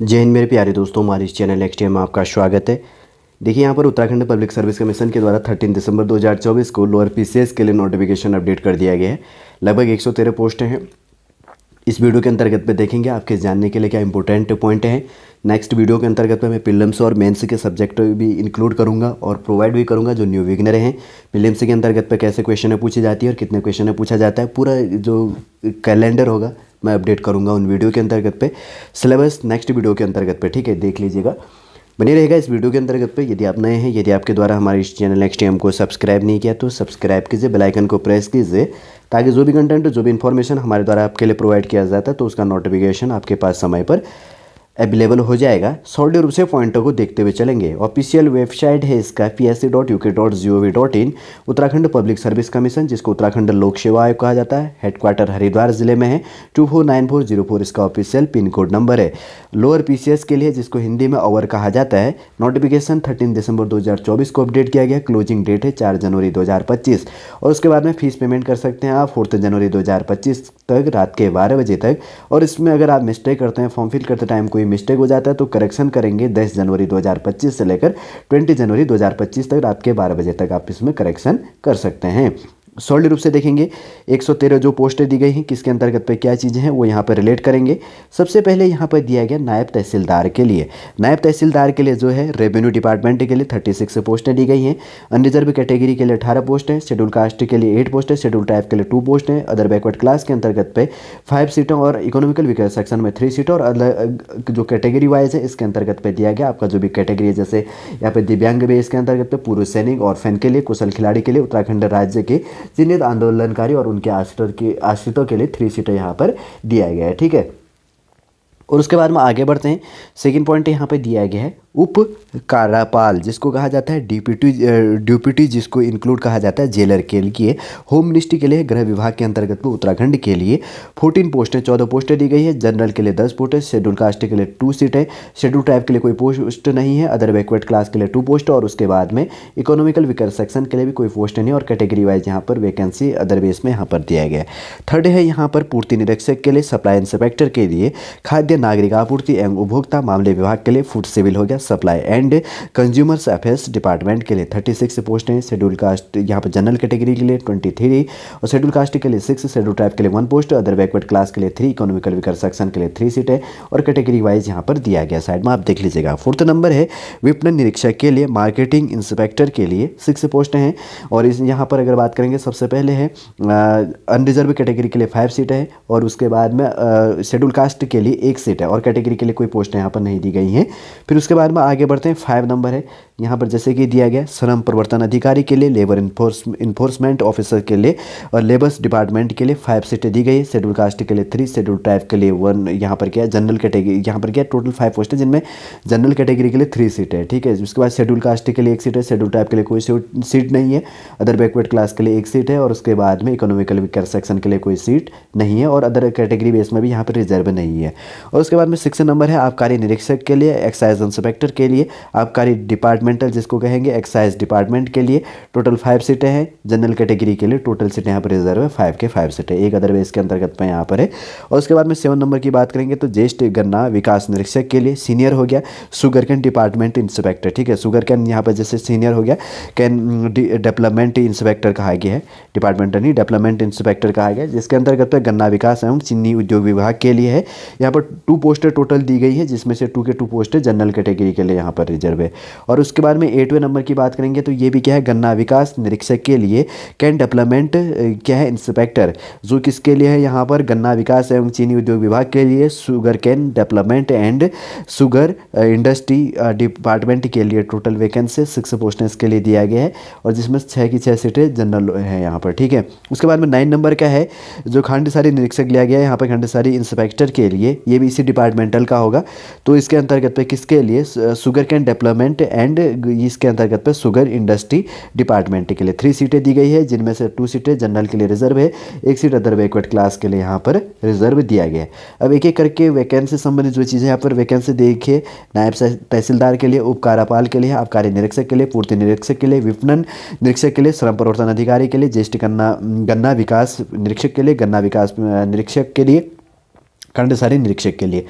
जय हिंद मेरे प्यारे दोस्तों, हमारे इस चैनल एक्सटी में आपका स्वागत है। देखिए यहाँ पर उत्तराखंड पब्लिक सर्विस कमीशन के द्वारा 13 दिसंबर 2024 को लोअर पीसीएस के लिए नोटिफिकेशन अपडेट कर दिया गया है। लगभग 113 पोस्टें हैं। इस वीडियो के अंतर्गत पे देखेंगे आपके जानने के लिए क्या इंपॉर्टेंट पॉइंट हैं। नेक्स्ट वीडियो के अंतर्गत पे मैं प्रीलिम्स और मेंस के सब्जेक्ट भी इंक्लूड करूंगा और प्रोवाइड भी करूंगा जो न्यू बिगिनर हैं। प्रीलिम्स के अंतर्गत पे कैसे क्वेश्चन पूछी जाती है और कितने क्वेश्चन पूछा जाता है, पूरा जो कैलेंडर होगा मैं अपडेट करूंगा उन वीडियो के अंतर्गत पे। सिलेबस नेक्स्ट वीडियो के अंतर्गत पे, ठीक है, देख लीजिएगा, बने रहेगा इस वीडियो के अंतर्गत पे। यदि आप नए हैं, यदि आपके द्वारा हमारे इस चैनल एक्सटीएम को सब्सक्राइब नहीं किया तो सब्सक्राइब कीजिए, बेल आइकन को प्रेस कीजिए, ताकि जो भी कंटेंट, जो भी इन्फॉर्मेशन हमारे द्वारा आपके लिए प्रोवाइड किया जाता है तो उसका नोटिफिकेशन आपके पास समय पर अवेलेबल हो जाएगा। सॉलिड रूप से पॉइंटों को देखते हुए चलेंगे। ऑफिशियल वेबसाइट है इसका psc.uk.gov.in, Uttarakhand public service commission, जिसको उत्तराखंड लोक सेवा आयोग कहा जाता है। हेडक्वार्टर हरिद्वार जिले में है। 249404 इसका ऑफिशियल पिन कोड नंबर है। लोअर पीसीएस के लिए, जिसको हिंदी में ओवर कहा जाता है, नोटिफिकेशन 13 दिसंबर 2024 को अपडेट किया गया। क्लोजिंग डेट है 4 जनवरी 2025 और उसके बाद में फीस पेमेंट कर सकते हैं आप 4 जनवरी 2025 तक रात के 12 बजे तक। और इसमें अगर आप मिस्टेक करते हैं, फॉर्म फिल करते टाइम कोई मिस्टेक हो जाता है तो करेक्शन करेंगे 10 जनवरी 2025 से लेकर 20 जनवरी 2025 तक रात के 12 बजे तक आप इसमें करेक्शन कर सकते हैं। सॉलिड रूप से देखेंगे 113 जो पोस्टें दी गई हैं, किसके अंतर्गत पे क्या चीज़ें हैं वो यहाँ पर रिलेट करेंगे। सबसे पहले यहाँ पर दिया गया नायब तहसीलदार के लिए। नायब तहसीलदार के लिए जो है रेवेन्यू डिपार्टमेंट के लिए 36 पोस्टें दी गई हैं। अनरिजर्व कैटेगरी के लिए 18 पोस्ट हैं। शेड्यूल कास्ट के लिए 8 पोस्ट है। शेड्यूल टाइप के लिए 2 पोस्ट हैं। अदर बैकवर्ड क्लास के अंतर्गत पे 5 सीटें और इकोनॉमिकल वीकर सेक्शन में 3 सीटें और अलग जो कैटेगरी वाइज है इसके अंतर्गत पे दिया गया आपका जो भी कैटेगरी है, जैसे यहाँ पे दिव्यांग भी इसके अंतर्गत पे, पूर्व सैनिक, ऑर्फेन के लिए, कुशल खिलाड़ी के लिए, उत्तराखंड राज्य के चिन्हित आंदोलनकारी और उनके आश्रितों के लिए 3 सीटें यहाँ पर दिया गया है, ठीक है। और उसके बाद में आगे बढ़ते हैं। सेकंड पॉइंट यहाँ पे दिया गया है उप कार्यपाल, जिसको कहा जाता है डिप्यूटी, जिसको इंक्लूड कहा जाता है जेलर के लिए। होम मिनिस्ट्री के लिए, गृह विभाग के अंतर्गत में उत्तराखंड के लिए 14 पोस्टें, 14 पोस्टें दी गई है। जनरल के लिए 10 पोस्ट है। शेड्यूल कास्ट के लिए 2 सीट है। शेड्यूल ट्राइब के लिए कोई पोस्ट नहीं है। अदर बैकवर्ड क्लास के लिए 2 पोस्ट और उसके बाद में इकोनॉमिकल वीकर सेक्शन के लिए भी कोई पोस्ट नहीं और कैटेगरी वाइज यहाँ पर वैकेंसी अदर बेस में यहाँ पर दिया गया है। थर्ड है यहाँ पर पूर्ति निरीक्षक के लिए, सप्लाई इंस्पेक्टर के लिए, खाद्य नागरिक आपूर्ति एवं उपभोक्ता मामले विभाग के लिए, फूड सिविल हो गया, supply and consumers affairs department के लिए 36 पोस्ट हैं। शेड्यूल कास्ट यहाँ पर जनरल कैटेगरी के लिए 23 और शेड्यूल कास्ट के लिए 6, शेड्यूल ट्राइब के लिए 1 पोस्ट, अदर बैकवर्ड क्लास के लिए 3, इकोनॉमिकल वीकर सेक्शन के लिए 3 सीटें और कैटेगरी वाइज यहाँ पर दिया गया। साइड में आप देख लीजिएगा। 4th नंबर है विपणन निरीक्षक के लिए, मार्केटिंग इंस्पेक्टर के लिए 6 पोस्ट हैं। और इस यहाँ पर अगर बात करेंगे, सबसे पहले है अनरिजर्व कैटेगरी के लिए 5 सीटें हैं और उसके बाद में शेड्यूल कास्ट के लिए 1 सीट है और कैटेगरी के लिए कोई पोस्ट यहाँ पर नहीं दी गई हैं। फिर उसके बाद में आगे बढ़ते हैं। 5 नंबर है यहाँ पर, जैसे कि दिया गया श्रम प्रवर्तन अधिकारी के लिए, लेबर इन्फोर्समेंट ऑफिसर के लिए और लेबर्स डिपार्टमेंट के लिए 5 सीटें दी गई है। शेड्यूल कास्ट के लिए 3, शेड्यूल ट्राइब के लिए 1, यहाँ पर क्या जनरल कैटेगरी, यहाँ पर क्या टोटल 5 पोस्ट है जिनमें जनरल कैटेगरी के लिए 3 सीटें है, ठीक है। उसके बाद शेड्यूल कास्ट के लिए 1 सीट है। शेड्यूल ट्राइब के लिए कोई सीट नहीं है। अदर बैकवर्ड क्लास के लिए 1 सीट है और उसके बाद में इकोनॉमिकल वीकर सेक्शन के लिए कोई सीट नहीं है और अदर कैटेगरी बेस में भी यहाँ पर रिजर्व नहीं है। और उसके बाद में 6 नंबर है आबकारी निरीक्षक के लिए, एक्साइज इंस्पेक्टर के लिए, आबकारी डिपार्टमेंटल जिसको कहेंगे, एक्साइज डिपार्टमेंट के लिए टोटल 5 सीटें हैं। जनरल कैटेगरी के लिए टोटल सीटें यहाँ पर रिजर्व है 5 के 5 सीटें, एक अदर बेस के अंतर्गत में यहाँ पर है। और उसके बाद में 7 नंबर की बात करेंगे तो ज्येष्ठ गन्ना विकास निरीक्षक के लिए, सीनियर हो गया शुगर कैन डिपार्टमेंट इंस्पेक्टर, ठीक है। शुगर कैन यहाँ पर जैसे सीनियर हो गया, कैन डेवलपमेंट इंस्पेक्टर कहा गया है, डिपार्टमेंट नहीं डेवलपमेंट इंस्पेक्टर कहा गया, जिसके अंतर्गत गन्ना विकास एवं चीनी उद्योग विभाग के लिए है। यहाँ पर 2 पोस्टें टोटल दी गई है, जिसमें से 2 के 2 पोस्टें जनरल कैटेगरी के लिए यहाँ पर रिजर्व है। और उसके बाद में 8वें नंबर की बात करेंगे तो ये भी क्या है, गन्ना विकास निरीक्षक के लिए कैन डेवलपमेंट क्या है इंस्पेक्टर, जो किसके लिए है यहाँ पर, गन्ना विकास एवं चीनी उद्योग विभाग के लिए, sugar cane development and sugar industry department के लिए टोटल वैकेंसी 6 पोस्टें इसके लिए दिया गया है और जिसमें 6 की 6 सीटें जनरल है यहाँ पर, ठीक है। उसके बाद में 9 नंबर का है जो खांडसारी निरीक्षक लिया गया है यहाँ पर खांडसारी इंस्पेक्टर के लिए, ये भी इसी डिपार्टमेंटल का होगा। तो इसके अंतर्गत पे किसके लिए, शुगर कैन डेवलपमेंट एंड इसके अंतर्गत पे शुगर इंडस्ट्री डिपार्टमेंट के लिए 3 सीटें दी गई है, जिनमें से 2 सीटें जनरल के लिए रिजर्व है, 1 सीट अदर बैकवर्ड क्लास के लिए यहाँ पर रिजर्व दिया गया है। अब एक एक करके वैकेंसी संबंधित जो चीज़ें यहाँ पर वैकेंसी देखिए, नायब तहसीलदार के लिए, उप कार्यपाल के लिए, आबकारी निरीक्षक के लिए, पूर्ति निरीक्षक के लिए, विपणन निरीक्षक के लिए, श्रम प्रवर्तन अधिकारी के लिए, ज्येष्ठ गन्ना विकास निरीक्षक के लिए, गन्ना विकास निरीक्षक के लिए, खंडसारी निरीक्षक के लिए।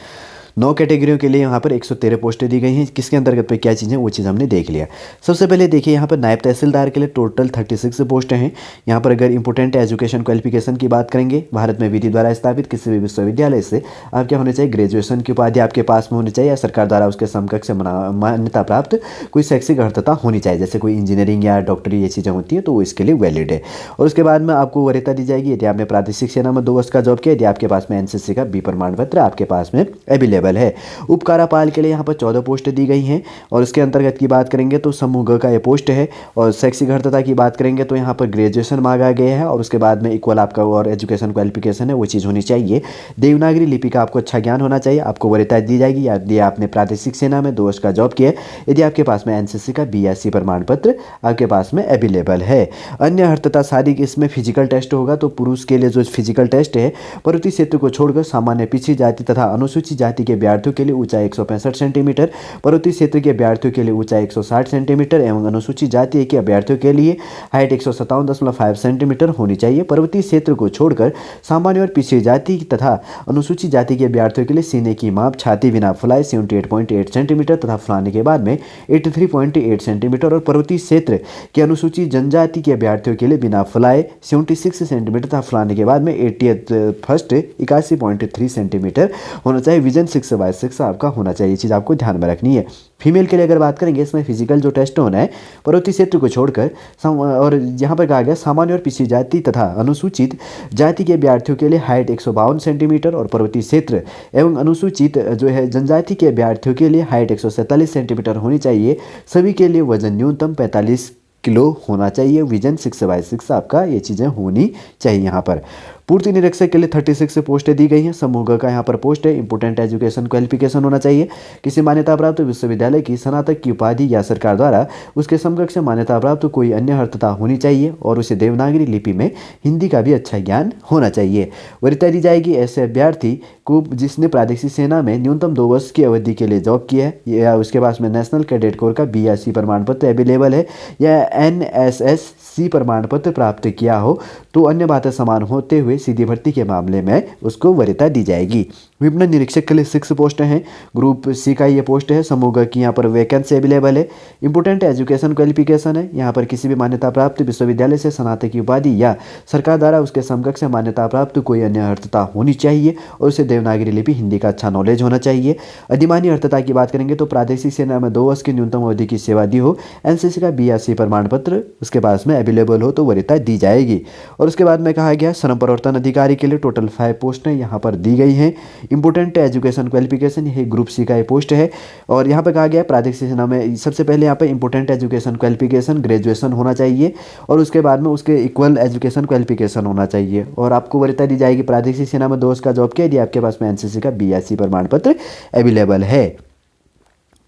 9 कैटेगरियों के लिए यहाँ पर 113 पोस्टें दी गई हैं। किसके अंतर्गत पे क्या चीज़ें वो चीज़ हमने देख लिया। सबसे पहले देखिए यहाँ पर नायब तहसीलदार के लिए टोटल 36 पोस्टें हैं। यहाँ पर अगर इंपॉर्टेंट एजुकेशन क्वालिफिकेशन की बात करेंगे, भारत में विधि द्वारा स्थापित किसी भी विश्वविद्यालय से आप क्या होने चाहिए, ग्रेजुएशन की उपाधि आपके पास में होनी चाहिए या सरकार द्वारा उसके समकक्ष मान्यता प्राप्त कोई शैक्षिक अर्हता होनी चाहिए, जैसे कोई इंजीनियरिंग या डॉक्टरी ये चीज़ें होती हैं तो वो इसके लिए वैलिड है। और उसके बाद में आपको वरीयता दी जाएगी यदि आपने प्रादेशिक सेना में 2 वर्ष का जॉब किया, यदि आपके पास में एनसीसी का बी प्रमाण पत्र आपके पास में अवेलेबल है। उपकारापाल के लिए यहाँ पर 14 पोस्ट दी गई हैं और इसके अंतर्गत की बात करेंगे तो समूह ग का ये पोस्ट है। और शैक्षिक अर्हता की बात करेंगे तो यहाँ पर ग्रेजुएशन मांगा गया है और उसके बाद में इक्वल आपका और एजुकेशन क्वालिफिकेशन है वो चीज़ होनी चाहिए। देवनागरी लिपि का आपको अच्छा ज्ञान होना चाहिए, आपको वरीयता दी जाएगी यदि आपने प्रादेशिक सेना में 2 वर्ष का जॉब किया, यदि आपके पास में एनसीसी का बी या सी प्रमाण पत्र आपके पास में अवेलेबल है। अन्य अर्हता सारी इसमें फिजिकल टेस्ट होगा, तो पुरुष के लिए जो फिजिकल टेस्ट है पर्वतीय क्षेत्र को छोड़कर सामान्य पिछड़ी जाति तथा अनुसूचित जाति के अभ्यर्थियों के लिए ऊंचाई 165 सेंटीमीटर, पर्वतीय क्षेत्र के अभ्यर्थियों के लिए ऊंचाई 160 सेंटीमीटर एवं अनुसूचित जाति के अभ्यर्थियों के लिए हाइट 157.5 सेंटीमीटर होनी चाहिए। पर्वतीय क्षेत्र को छोड़कर सामान्य और पिछड़ी जाति तथा अनुसूचित जाति के अभ्यर्थियों के लिए सीने की माप छाती बिना फुलाए 78.8 सेंटीमीटर तथा फुलाने के बाद में 83.8 सेंटीमीटर और पर्वतीय क्षेत्र के अनुसूचित जनजाति के अभ्यर्थियों के लिए बिना फुलाए 76 सेंटीमीटर तथा फुलाने के बाद में 81.3 सेंटीमीटर होना चाहिए। विजन 6/6 आपका होना चाहिए, ये चीज़ आपको ध्यान में रखनी है। फीमेल के लिए अगर बात करेंगे इसमें फिजिकल जो टेस्ट होना है पर्वतीय क्षेत्र को छोड़कर और यहाँ पर कहा गया सामान्य और पिछड़ी जाति तथा अनुसूचित जाति के अभ्यर्थियों के लिए हाइट 152 सेंटीमीटर और पर्वतीय क्षेत्र एवं अनुसूचित जो है जनजाति के अभ्यर्थियों के लिए हाइट 147 सेंटीमीटर होनी चाहिए। सभी के लिए वजन न्यूनतम 45 किलो होना चाहिए। विजन 6/6 आपका ये चीज़ें होनी चाहिए। यहाँ पर पूर्ति निरीक्षक के लिए 36 पोस्टें दी गई हैं। समूह ग का यहाँ पर पोस्ट है। इंपोर्टेंट एजुकेशन क्वालिफिकेशन होना चाहिए, किसी मान्यता प्राप्त विश्वविद्यालय की स्नातक की उपाधि या सरकार द्वारा उसके समकक्ष मान्यता प्राप्त कोई अन्य अर्हता होनी चाहिए और उसे देवनागरी लिपि में हिंदी का भी अच्छा ज्ञान होना चाहिए। वरीयता दी जाएगी ऐसे अभ्यर्थी को जिसने प्रादेशिक सेना में न्यूनतम 2 वर्ष की अवधि के लिए जॉब किया है या उसके पास में नेशनल कैडेट कोर का बी या सी प्रमाण पत्र अवेलेबल है या NSS-C प्रमाण पत्र प्राप्त किया हो, तो अन्य बातें समान होते हुए सीधी भर्ती के मामले में उसको वरीयता दी जाएगी। विपणन निरीक्षक के लिए 6 पोस्टें हैं। ग्रुप सी का ये पोस्ट है। समूह ग की यहाँ पर वैकेंसी अवेलेबल है। इंपोर्टेंट एजुकेशन क्वालिफिकेशन है, यहाँ पर किसी भी मान्यता प्राप्त विश्वविद्यालय से स्नातक की उपाधि या सरकार द्वारा उसके समकक्ष मान्यता प्राप्त कोई अन्य अर्हता होनी चाहिए और उसे देवनागरी लिपि हिंदी का अच्छा नॉलेज होना चाहिए। अधिमान्य अर्हता की बात करेंगे तो प्रादेशिक सेना में 2 वर्ष की न्यूनतम अवधि की सेवा दी हो, एनसीसी का बी या सी प्रमाण पत्र उसके पास में अवेलेबल हो तो वरीयता दी जाएगी। और उसके बाद में कहा गया श्रम प्रवर्तन अधिकारी के लिए टोटल 5 पोस्टें यहाँ पर दी गई हैं। इंपोर्टेंट एजुकेशन क्वालिफिकेशन यही ग्रुप सी का ये पोस्ट है और यहाँ पर कहा गया प्रादेशिक सेना में सबसे पहले यहाँ पर इंपोर्टेंट एजुकेशन क्वालिफिकेशन ग्रेजुएशन होना चाहिए और उसके बाद में उसके इक्वल एजुकेशन क्वालिफिकेशन होना चाहिए और आपको वरीयता दी जाएगी प्रादेशिक सेना में 2 वर्ष का जॉब किया यदि आपके पास में एनसीसी का बी या सी प्रमाण पत्र अवेलेबल है।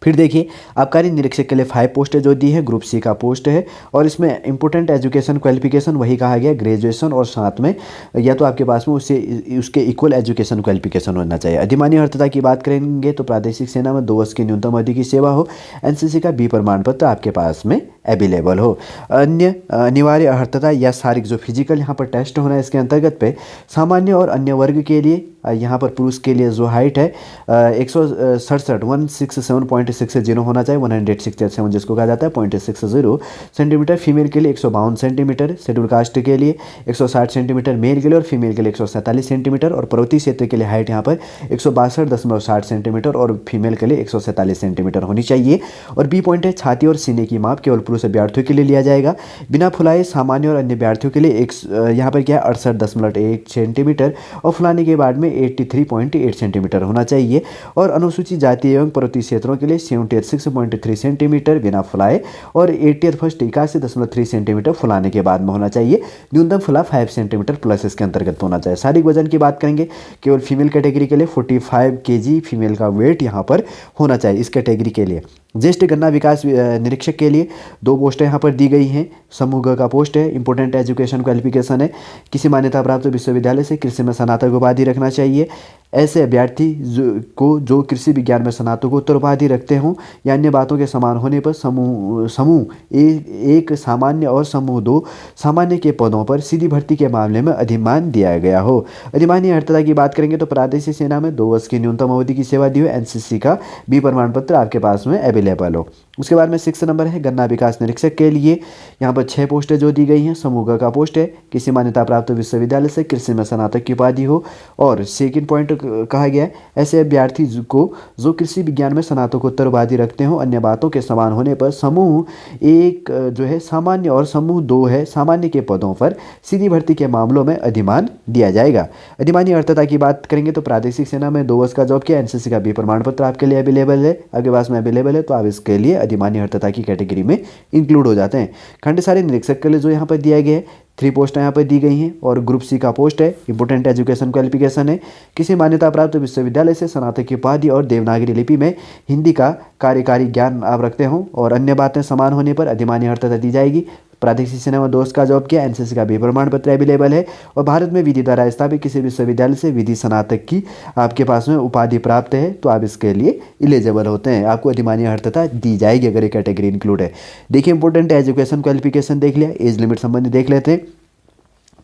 फिर देखिए आबकारी निरीक्षक के लिए 5 पोस्टें जो दी है, ग्रुप सी का पोस्ट है और इसमें इंपोर्टेंट एजुकेशन क्वालिफिकेशन वही कहा गया ग्रेजुएशन और साथ में या तो आपके पास में उसके इक्वल एजुकेशन क्वालिफिकेशन होना चाहिए। अधिमान्य अर्हता की बात करेंगे तो प्रादेशिक सेना में 2 वर्ष की न्यूनतम अवधि की सेवा हो, एनसीसी का बी प्रमाण पत्र आपके पास में अवेलेबल हो। अन्य अनिवार्य अर्हता या शारीरिक जो फिजिकल यहाँ पर टेस्ट होना है इसके अंतर्गत पे सामान्य और अन्य वर्ग के लिए यहाँ पर पुरुष के लिए जो हाइट है 167.60 होना चाहिए, 167 जिसको कहा जाता है 0.60 सेंटीमीटर। फीमेल के लिए 152 सेंटीमीटर, शेड्यूल कास्ट के लिए 160 सेंटीमीटर मेल के लिए और फीमेल के लिए 147 सेंटीमीटर और पर्वतीय क्षेत्र के लिए हाइट यहाँ पर 162.60 सेंटीमीटर और फीमेल के लिए 147 सेंटीमीटर होनी चाहिए। और बी पॉइंट है छाती और सीने की माप केवल पुरुष अभ्यर्थियों के लिए लिया जाएगा। बिना फुलाए सामान्य और अन्य अभ्यर्थियों के लिए यहाँ पर क्या 68.1 सेंटीमीटर और फुलाने के बाद में 83.8 सेंटीमीटर होना चाहिए। और अनुसूचित जाति एवं पर्वतीय क्षेत्रों के लिए 76.3 सेंटीमीटर बिना फुलाए और 81.3 सेंटीमीटर फुलाने के बाद में होना चाहिए। न्यूनतम फुला 5 सेंटीमीटर प्लस इसके अंतर्गत होना चाहिए। शारीरिक वजन की बात करेंगे केवल फीमेल कैटेगरी के लिए 45 kg फीमेल का वेट यहाँ पर होना चाहिए इस कैटेगरी के लिए। ज्येष्ठ गन्ना विकास निरीक्षक के लिए 2 पोस्टें यहाँ पर दी गई हैं। समूह ग का पोस्ट है। इंपॉर्टेंट एजुकेशन क्वालिफिकेशन है, किसी मान्यता प्राप्त विश्वविद्यालय से कृषि में स्नातक उपाधि रखना चाहिए। ऐसे अभ्यर्थी जो कृषि विज्ञान में स्नातकोत्तर उपाधि रखते हों या अन्य बातों के समान होने पर समूह एक सामान्य और समूह 2 सामान्य के पदों पर सीधी भर्ती के मामले में अधिमान दिया गया हो। अधिमानी अर्हता की बात करेंगे तो प्रादेशिक सेना में 2 वर्ष की न्यूनतम अवधि की सेवा दी हो, एनसीसी का बी प्रमाण पत्र आपके पास में अवेलेबल हो। उसके बाद में 6 नंबर है गन्ना विकास निरीक्षक के लिए। यहाँ पर 6 पोस्टें जो दी गई हैं। समूह ग का पोस्ट है, किसी मान्यता प्राप्त विश्वविद्यालय से कृषि में स्नातक की उपाधि हो। और सेकंड पॉइंट कहा गया है ऐसे अभ्यर्थी को जो कृषि विज्ञान में स्नातकोत्तर उपाधि रखते हो, अन्य बातों के समान होने पर समूह 1 जो है सामान्य और समूह 2 है सामान्य के पदों पर सीधी भर्ती के मामलों में अधिमान दिया जाएगा। अधिमानी अर्हता की बात करेंगे तो प्रादेशिक सेना में 2 वर्ष का जॉब किया, एनसीसी का बी प्रमाण पत्र आपके लिए अवेलेबल है, आपके पास में अवेलेबल है, तो आप इसके लिए अधिमानी अर्हता की कैटेगरी में इंक्लूड हो जाते हैं। खंडसारी निरीक्षक के लिए जो यहाँ पर दिया गया है 3 पोस्टें यहाँ पर दी गई हैं। और ग्रुप सी का पोस्ट है, इंपोर्टेंट एजुकेशन क्वालिफिकेशन है, किसी मान्यता प्राप्त विश्वविद्यालय से स्नातक की उपाधि और देवनागरी लिपि में हिंदी का कार्यकारी ज्ञान आप रखते हों और अन्य बातें समान होने पर अधिमानी अर्हता दी जाएगी। प्रादेशिक सेना में 2 वर्ष का जॉब किया, एनसीसी का भी प्रमाण पत्र अवेलेबल है और भारत में विधि द्वारा स्थापित किसी विश्वविद्यालय से विधि स्नातक की आपके पास में उपाधि प्राप्त है, तो आप इसके लिए एलिजिबल होते हैं, आपको अधिमानी अर्हता दी जाएगी अगर ये कैटेगरी इंक्लूड है। देखिए इंपॉर्टेंट एजुकेशन क्वालिफिकेशन देख लिया, एज लिमिट संबंधी देख लेते हैं।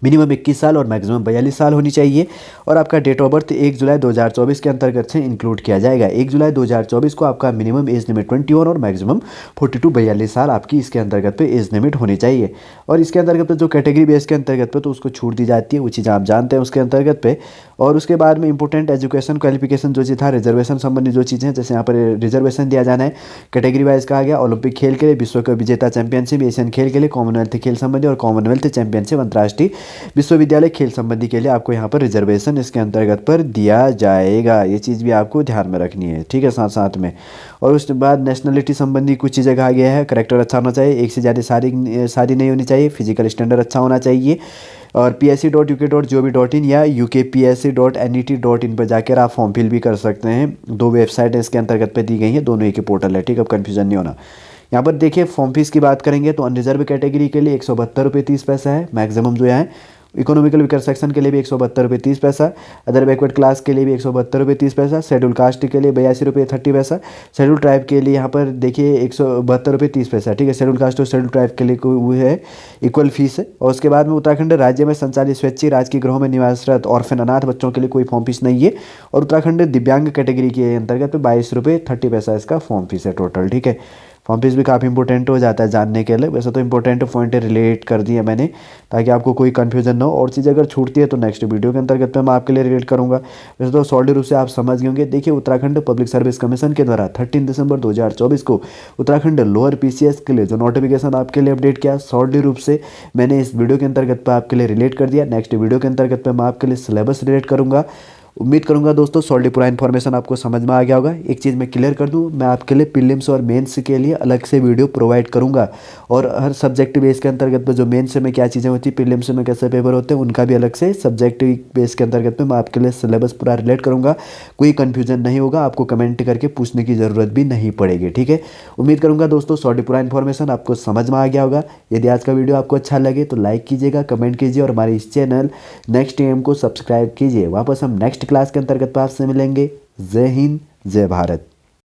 मिनिमम 21 साल और मैक्सिमम 42 साल होनी चाहिए और आपका डेट ऑफ बर्थ 1 जुलाई 2024 के अंतर्गत से इंक्लूड किया जाएगा। 1 जुलाई 2024 को आपका मिनिमम एज लिमिट 21 और मैक्सिमम 42 साल आपकी इसके अंतर्गत पे एज लिमिट होनी चाहिए। और इसके अंतर्गत पे जो कैटेगरी बेस के अंतर्गत पे तो उसको छूट दी जाती है, वो चीज़ आप जानते हैं उसके अंतर्गत पे। और उसके बाद में इंपॉर्टेंट एजुकेशन क्वालिफिकेशन जो चीज़ था, रिजर्वेशन संबंधी जो चीज़ें हैं, जैसे यहाँ पर रिजर्वेशन दिया जाना है कैटेगरी वाइज कहा गया। ओलंपिक खेल के लिए, विश्व कप विजेता चैंपियनशिप, एशियन खेल के लिए, कॉमनवेल्थ खेल संबंधी और कॉमनवेल्थ चैंपियनशिप, अंतर्राष्ट्रीय विश्वविद्यालय खेल संबंधी के लिए आपको यहाँ पर रिजर्वेशन इसके अंतर्गत पर दिया जाएगा। ये चीज़ भी आपको ध्यान में रखनी है, ठीक है, साथ साथ में। और उसके बाद नेशनलिटी संबंधी कुछ चीज़ें कहा गया है, करैक्टर अच्छा होना चाहिए, एक से ज़्यादा शादी नहीं होनी चाहिए, फिजिकल स्टैंडर्ड अच्छा होना चाहिए। और psc.uk.gov.in या ukpsc.net.in पर जाकर आप फॉर्म फिल भी कर सकते हैं। 2 वेबसाइट इसके अंतर्गत पे दी गई हैं, दोनों एक ही पोर्टल है, ठीक है, अब कन्फ्यूजन नहीं होना। यहाँ पर देखिए फॉर्म फीस की बात करेंगे तो अनरिजर्व कैटेगरी के लिए 172 रुपये 30 पैसा है मैक्सिमम जो है। इकोनॉमिकल वीकर सेक्शन के लिए भी 172 रुपये 30 पैसा, अदर बैकवर्ड क्लास के लिए भी 172 रुपये 30 पैसा, शेड्यूल कास्ट के लिए 82 रुपये 30 पैसा, शेड्यूल ट्राइब के लिए यहाँ पर देखिए 172 रुपये 30 पैसा, ठीक है। शेड्यूल कास्ट और शेड्यूल ट्राइब के लिए वो है इक्वल फीस है। और उसके बाद में उत्तराखंड राज्य में संचालित स्वैच्छिक राजकीय गृहों में निवासरत ऑर्फन अनाथ बच्चों के लिए कोई फॉर्म फीस नहीं है। और उत्तराखंड दिव्यांग कैटेगरी के अंतर्गत 22 रुपये 30 पैसा इसका फॉर्म फीस है टोटल, ठीक है। फॉर्म फीस भी काफ़ी इंपॉर्टेंट हो जाता है जानने के लिए। वैसे तो इंपॉर्टेंट पॉइंट रिलेट कर दिए मैंने ताकि आपको कोई कन्फ्यूजन ना हो। और चीज़ अगर छूटती है तो नेक्स्ट वीडियो के अंतर्गत मैं आपके लिए रिलेट करूंगा। वैसे तो सॉलिड रूप से आप समझ गए होंगे। देखिए उत्तराखंड पब्लिक सर्विस कमीशन के द्वारा 13 दिसंबर 2024 को उत्तराखंड लोअर पीसीएस के लिए जो नोटिफिकेशन आपके लिए अपडेट किया, सॉलिड रूप से मैंने इस वीडियो के अंतर्गत पर आपके लिए रिलेट कर दिया। नेक्स्ट वीडियो के अंतर्गत पर मैं आपके लिए सिलेबस रिलेट करूँगा। उम्मीद करूंगा दोस्तों सॉलिड पूरा इन्फॉर्मेशन आपको समझ में आ गया होगा। एक चीज़ मैं क्लियर कर दूं, मैं आपके लिए प्रीलिम्स और मेंस के लिए अलग से वीडियो प्रोवाइड करूंगा और हर सब्जेक्ट बेस के अंतर्गत में जो मेंस में क्या चीज़ें होती है, प्रीलिम्स में कैसे पेपर होते हैं, उनका भी अलग से सब्जेक्ट बेस के अंतर्गत में मैं आपके लिए सिलेबस पूरा रिलेट करूँगा। कोई कन्फ्यूजन नहीं होगा, आपको कमेंट करके पूछने की ज़रूरत भी नहीं पड़ेगी, ठीक है। उम्मीद करूँगा दोस्तों सॉलिड पूरा इन्फॉर्मेशन आपको समझ में आ गया होगा। यदि आज का वीडियो आपको अच्छा लगे तो लाइक कीजिएगा, कमेंट कीजिए और हमारे इस चैनल नेक्स्ट एम को सब्सक्राइब कीजिए। वापस हम नेक्स्ट क्लास के अंतर्गत आपसे मिलेंगे। जय हिंद, जय भारत।